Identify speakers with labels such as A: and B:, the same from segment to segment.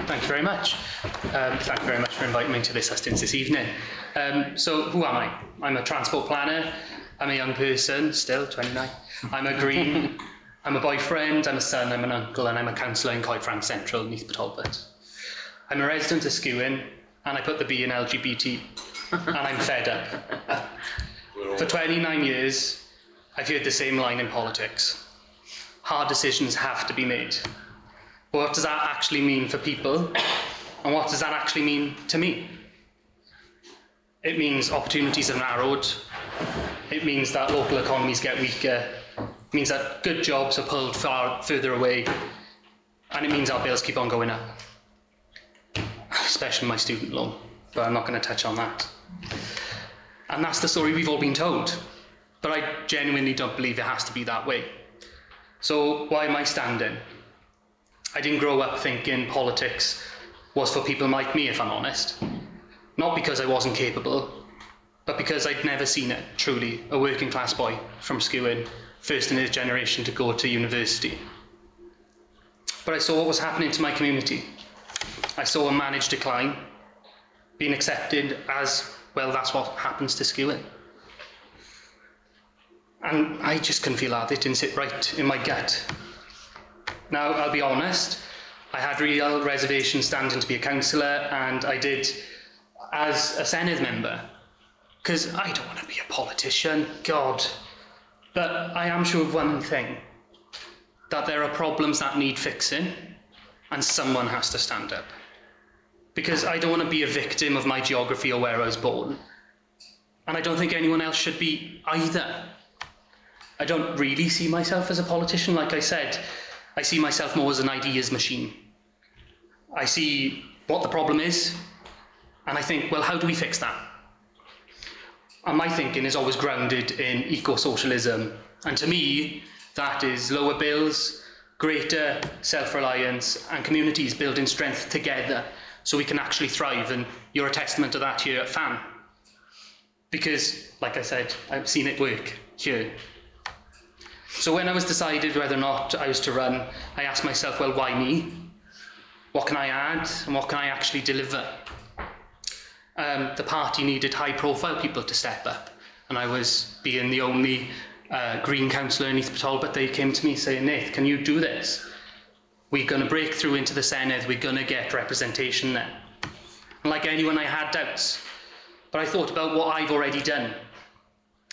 A: Thank you very much. Thank you very much for inviting me to this Hustings this evening. So who am I? I'm a transport planner. I'm a young person, still 29. I'm a green. I'm a boyfriend, I'm a son, I'm an uncle, and I'm a councillor in Coed Central, Neath Talbot. I'm a resident of Skewin, and I put the B in LGBT, and I'm fed up. For 29 years, I've heard the same line in politics. Hard decisions have to be made. But what does that actually mean for people? And what does that actually mean to me? It means opportunities are narrowed. It means that local economies get weaker. It means that good jobs are pulled far further away. And it means our bills keep on going up. Especially my student loan. But I'm not going to touch on that. And that's the story we've all been told. But I genuinely don't believe it has to be that way. So why am I standing? I didn't grow up thinking politics was for people like me, if I'm honest. Not because I wasn't capable, but because I'd never seen it, truly, a working class boy from Skewin, first in his generation to go to university. But I saw what was happening to my community. I saw a managed decline, being accepted as, well, that's what happens to Skewin. And I just couldn't feel that. It didn't sit right in my gut. Now, I'll be honest, I had real reservations standing to be a councillor, and I did as a Senedd member, because I don't want to be a politician, God. But I am sure of one thing, that there are problems that need fixing, and someone has to stand up. Because I don't want to be a victim of my geography or where I was born. And I don't think anyone else should be either. I don't really see myself as a politician, like I said. I see myself more as an ideas machine. I see what the problem is, and I think, well, how do we fix that? And my thinking is always grounded in eco-socialism. And to me, that is lower bills, greater self-reliance, and communities building strength together so we can actually thrive. And you're a testament to that here at FAN. Because, like I said, I've seen it work here. So when I was decided whether or not I was to run, I asked myself, well, why me? What can I add, and what can I actually deliver? The party needed high-profile people to step up, and I was being the only Green councillor in Neath Talbot. They came to me saying, Nath, can you do this? We're going to break through into the Senedd, we're going to get representation there. And like anyone, I had doubts, but I thought about what I've already done,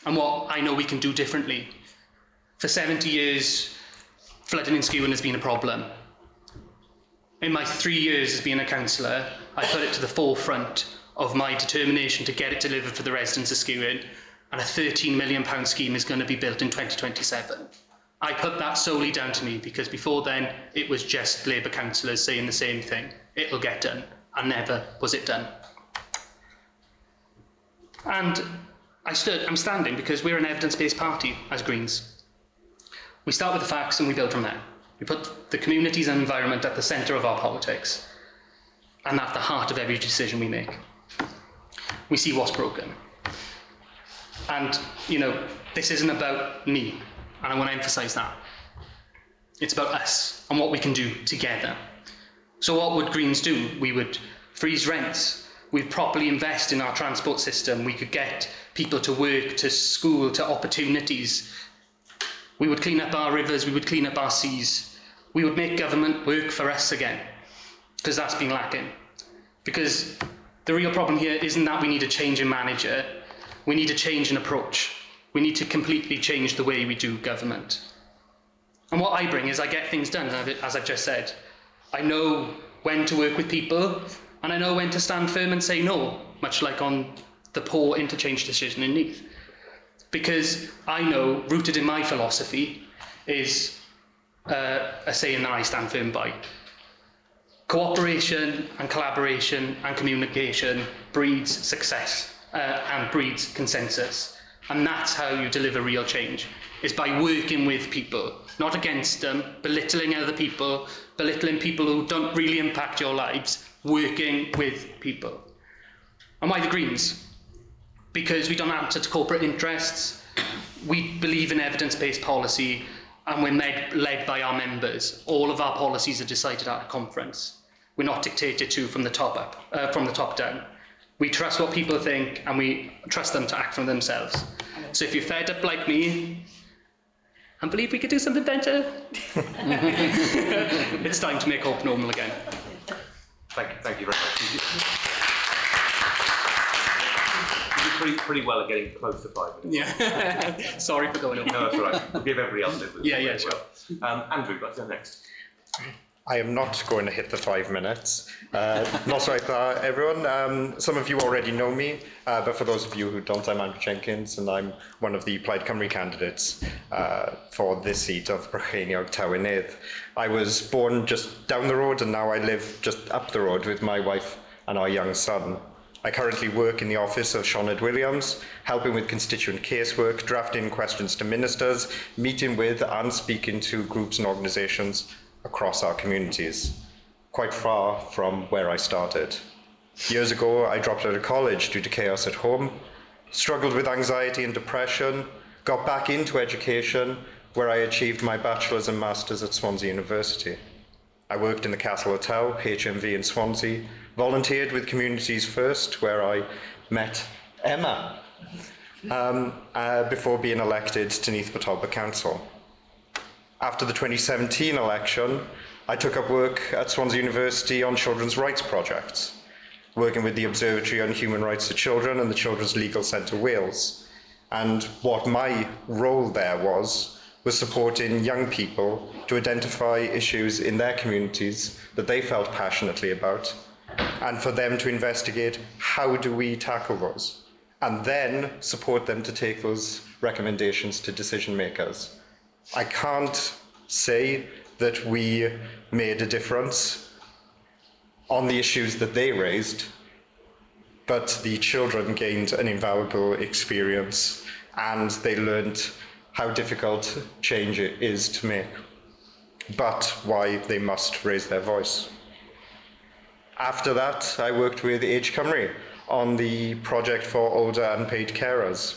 A: and what I know we can do differently. For 70 years, flooding in Skewin has been a problem. In my 3 years as being a councillor, I put it to the forefront of my determination to get it delivered for the residents of Skewin, and a £13 million scheme is going to be built in 2027. I put that solely down to me, because before then, it was just Labour councillors saying the same thing. It'll get done, and never was it done. And I'm standing because we're an evidence-based party as Greens. We start with the facts and we build from there. We put the communities and environment at the centre of our politics, and at the heart of every decision we make. We see what's broken. And, you know, this isn't about me, and I want to emphasise that. It's about us and what we can do together. So what would Greens do? We would freeze rents. We'd properly invest in our transport system. We could get people to work, to school, to opportunities. We would clean up our rivers, we would clean up our seas. We would make government work for us again, because that's been lacking. Because the real problem here isn't that we need a change in manager, we need a change in approach. We need to completely change the way we do government. And what I bring is I get things done, as I've just said. I know when to work with people, and I know when to stand firm and say no, much like on the poor interchange decision in Neath. Because I know, rooted in my philosophy, is a saying that I stand firm by. Cooperation and collaboration and communication breeds success and breeds consensus. And that's how you deliver real change, is by working with people, not against them, belittling other people, belittling people who don't really impact your lives, working with people. And why the Greens? Because we don't answer to corporate interests, we believe in evidence-based policy, and we're led by our members. All of our policies are decided at a conference. We're not dictated to from the top down. We trust what people think, and we trust them to act for themselves. So if you're fed up like me and believe we could do something better, it's time to make hope normal again.
B: Thank you very much. You did pretty well at getting close to 5 minutes.
A: Yeah. Sorry for going over.
B: No, that's all right. We'll give everybody else a
A: Yeah, sure.
B: Andrew, let's go next.
C: I am not going to hit the 5 minutes. Not right there, everyone. Some of you already know me, but for those of you who don't, I'm Andrew Jenkins, and I'm one of the Plaid Cymru candidates for this seat of Brycheiniog Senedd. I was born just down the road, and now I live just up the road with my wife and our young son. I currently work in the office of Senedd Williams, helping with constituent casework, drafting questions to ministers, meeting with and speaking to groups and organisations across our communities, quite far from where I started. Years ago, I dropped out of college due to chaos at home, struggled with anxiety and depression, got back into education, where I achieved my bachelor's and master's at Swansea University. I worked in the Castle Hotel, HMV in Swansea, volunteered with Communities First, where I met Emma, before being elected to Neath Potolba Council. After the 2017 election, I took up work at Swansea University on children's rights projects, working with the Observatory on Human Rights to Children and the Children's Legal Centre Wales. And what my role there was supporting young people to identify issues in their communities that they felt passionately about, and for them to investigate how do we tackle those, and then support them to take those recommendations to decision makers. I can't say that we made a difference on the issues that they raised, but the children gained an invaluable experience, and they learned how difficult change it is to make, but why they must raise their voice. After that, I worked with Age Cymru on the project for older unpaid carers.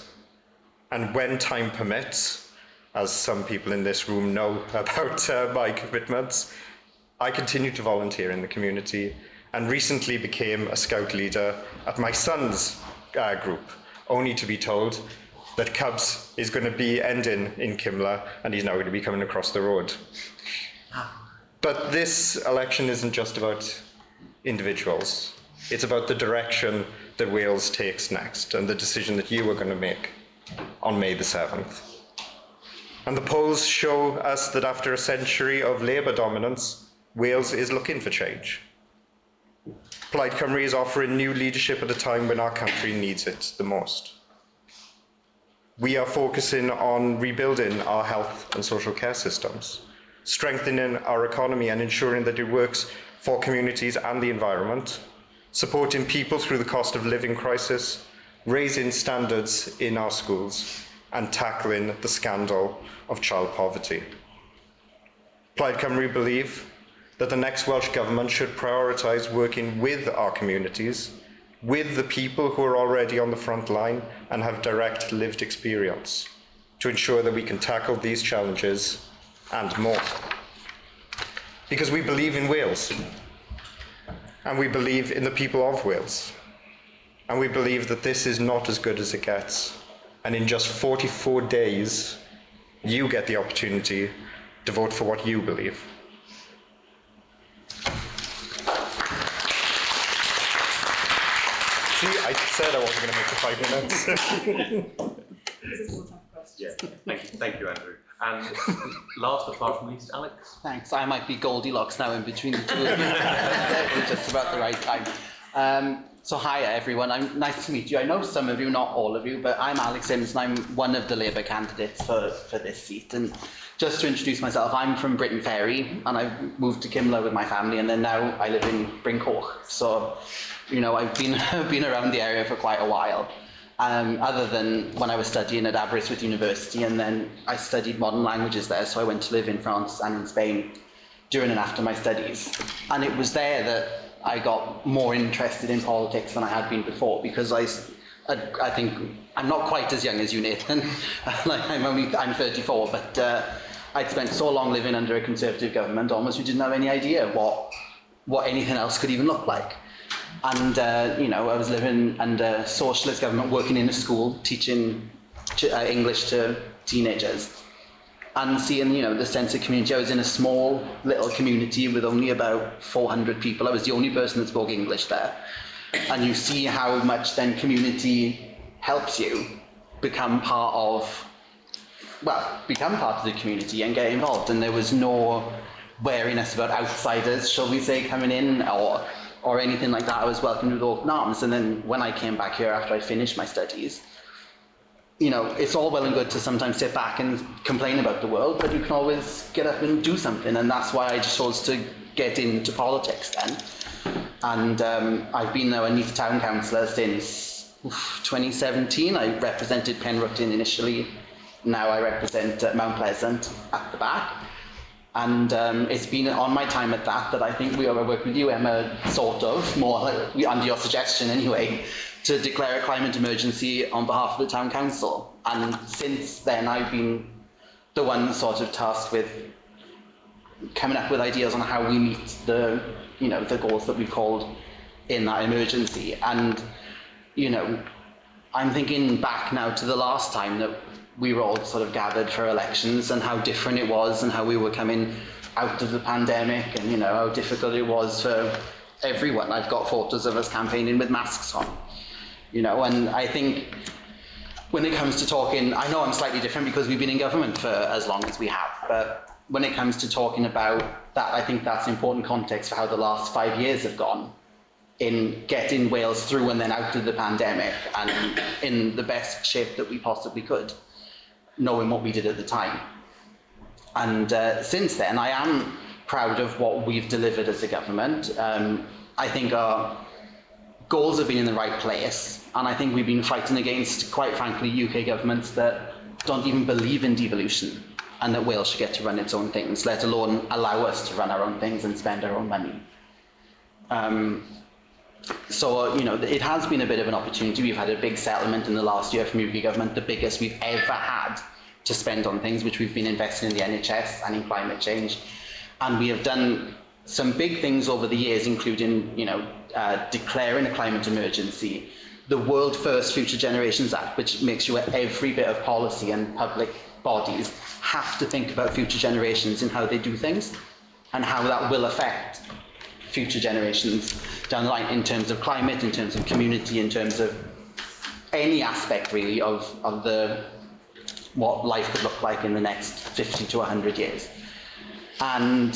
C: And when time permits, as some people in this room know about my commitments, I continue to volunteer in the community and recently became a scout leader at my son's group, only to be told that Cubs is going to be ending in Kimla and he's now going to be coming across the road. But this election isn't just about individuals. It's about the direction that Wales takes next and the decision that you are going to make on May the 7th. And the polls show us that after a century of Labour dominance, Wales is looking for change. Plaid Cymru is offering new leadership at a time when our country needs it the most. We are focusing on rebuilding our health and social care systems, strengthening our economy and ensuring that it works for communities and the environment, supporting people through the cost of living crisis, raising standards in our schools, and tackling the scandal of child poverty. Plaid Cymru believe that the next Welsh Government should prioritise working with our communities, with the people who are already on the front line and have direct lived experience, to ensure that we can tackle these challenges and more. Because we believe in Wales, and we believe in the people of Wales, and we believe that this is not as good as it gets. And in just 44 days, you get the opportunity to vote for what you believe. See, I said I wasn't going to make the 5 minutes.
B: Yeah, thank you, Andrew. And last but far from least, Alex.
D: Thanks. I might be Goldilocks now in between the two of you. It's just about the right time. So hi everyone, nice to meet you. I know some of you, not all of you, but I'm Alex Sims and I'm one of the Labour candidates for this seat. And just to introduce myself, I'm from Britain Ferry and I moved to Kimla with my family, and then now I live in Brincoch. So, you know, I've been around the area for quite a while. Other than when I was studying at Aberystwyth University, and then I studied modern languages there, so I went to live in France and in Spain during and after my studies. And it was there that I got more interested in politics than I had been before, because I think I'm not quite as young as you, Nathan. I'm 34, but I'd spent so long living under a Conservative government, almost we didn't have any idea what what anything else could even look like. And, I was living under socialist government, working in a school, teaching English to teenagers. And seeing, the sense of community. I was in a small little community with only about 400 people. I was the only person that spoke English there. And you see how much then community helps you become part of the community and get involved. And there was no wariness about outsiders, shall we say, coming in or anything like that. I was welcomed with open arms. And then when I came back here after I finished my studies, it's all well and good to sometimes sit back and complain about the world, but you can always get up and do something. And that's why I chose to get into politics then. And I've been now a Neath Town Councillor since 2017. I represented Penrutton initially. Now I represent Mount Pleasant at the back. And it's been on my time at that I think we are working with you, Emma, sort of, more under your suggestion anyway, to declare a climate emergency on behalf of the town council. And since then I've been the one sort of tasked with coming up with ideas on how we meet the goals that we've called in that emergency. And I'm thinking back now to the last time that we were all sort of gathered for elections and how different it was and how we were coming out of the pandemic and how difficult it was for everyone. I've got photos of us campaigning with masks on, and I think when it comes to talking, I know I'm slightly different because we've been in government for as long as we have, but when it comes to talking about that, I think that's important context for how the last 5 years have gone in getting Wales through and then out of the pandemic and in the best shape that we possibly could, knowing what we did at the time. And since then, I am proud of what we've delivered as a government. I think our goals have been in the right place, and I think we've been fighting against, quite frankly, UK governments that don't even believe in devolution and that Wales should get to run its own things, let alone allow us to run our own things and spend our own money. So, it has been a bit of an opportunity. We've had a big settlement in the last year from UK government, the biggest we've ever had to spend on things, which we've been investing in the NHS and in climate change. And we have done some big things over the years, including, declaring a climate emergency, the World First Future Generations Act, which makes sure every bit of policy and public bodies have to think about future generations and how they do things and how that will affect future generations down the line in terms of climate, in terms of community, in terms of any aspect really of what life could look like in the next 50 to 100 years. And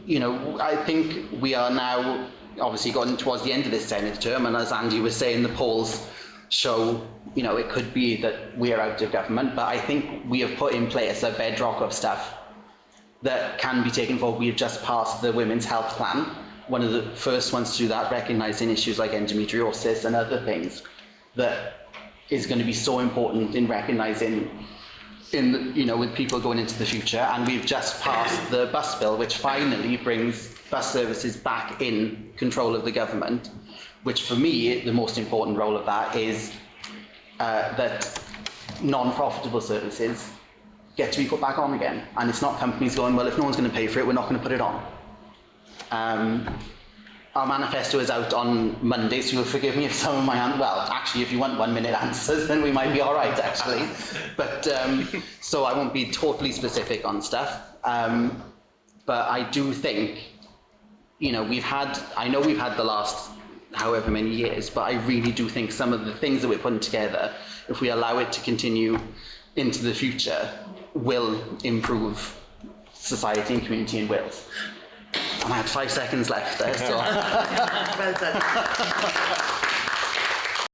D: I think we are now obviously gotten towards the end of this Senedd term, and as Andy was saying, the polls show it could be that we are out of government, but I think we have put in place a bedrock of stuff that can be taken forward. We have just passed the Women's Health Plan, one of the first ones to do that, recognising issues like endometriosis and other things that is going to be so important in recognising with people going into the future. And we've just passed the bus bill, which finally brings bus services back in control of the government, which for me, the most important role of that is that non-profitable services get to be put back on again. And it's not companies going, well, if no one's going to pay for it, we're not going to put it on. Our manifesto is out on Monday, so you'll forgive me if some of my actually, if you want 1 minute answers, then we might be all right, actually. But so I won't be totally specific on stuff. But I do think, we've had the last however many years, but I really do think some of the things that we're putting together, if we allow it to continue into the future, will improve society and community in Wales. And I had 5 seconds left there, so. Well done.